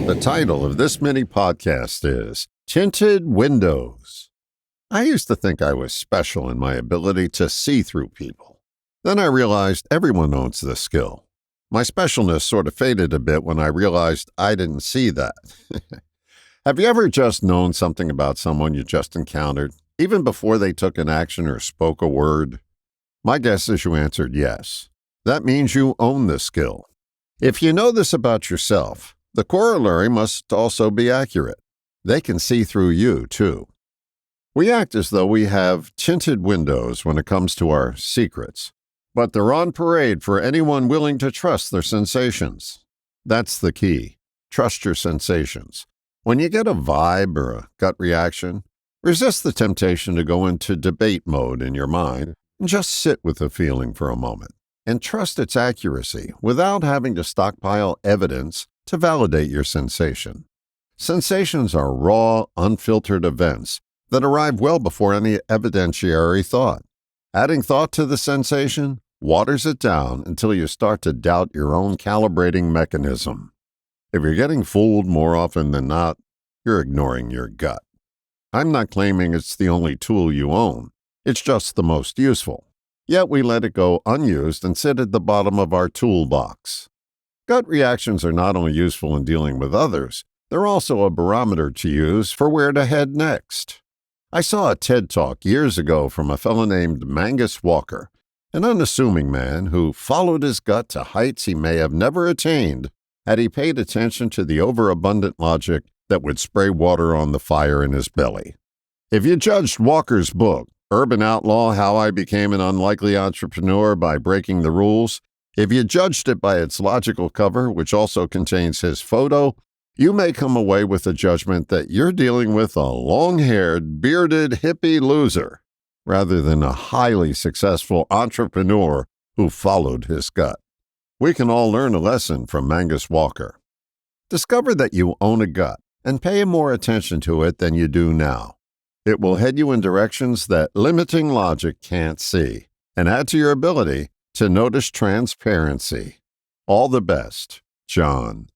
The title of this mini podcast is Tinted Windows. I used to think I was special in my ability to see through people. Then I realized everyone owns this skill. My specialness sort of faded a bit when I realized I didn't see that. Have you ever just known something about someone you just encountered, even before they took an action or spoke a word? My guess is you answered yes. That means you own this skill. If you know this about yourself, the corollary must also be accurate. They can see through you, too. We act as though we have tinted windows when it comes to our secrets, but they're on parade for anyone willing to trust their sensations. That's the key. Trust your sensations. When you get a vibe or a gut reaction, resist the temptation to go into debate mode in your mind and just sit with the feeling for a moment and trust its accuracy without having to stockpile evidence to validate your sensation. Sensations are raw, unfiltered events that arrive well before any evidentiary thought. Adding thought to the sensation waters it down until you start to doubt your own calibrating mechanism. If you're getting fooled more often than not, you're ignoring your gut. I'm not claiming it's the only tool you own. It's just the most useful. Yet we let it go unused and sit at the bottom of our toolbox. Gut reactions are not only useful in dealing with others, they're also a barometer to use for where to head next. I saw a TED Talk years ago from a fellow named Mangus Walker, an unassuming man who followed his gut to heights he may have never attained had he paid attention to the overabundant logic that would spray water on the fire in his belly. If you judged Walker's book, Urban Outlaw: How I Became an Unlikely Entrepreneur by Breaking the Rules, if you judged it by its logical cover, which also contains his photo, you may come away with the judgment that you're dealing with a long-haired, bearded hippie loser, rather than a highly successful entrepreneur who followed his gut. We can all learn a lesson from Mangus Walker. Discover that you own a gut and pay more attention to it than you do now. It will head you in directions that limiting logic can't see and add to your ability to notice transparency. All the best, John.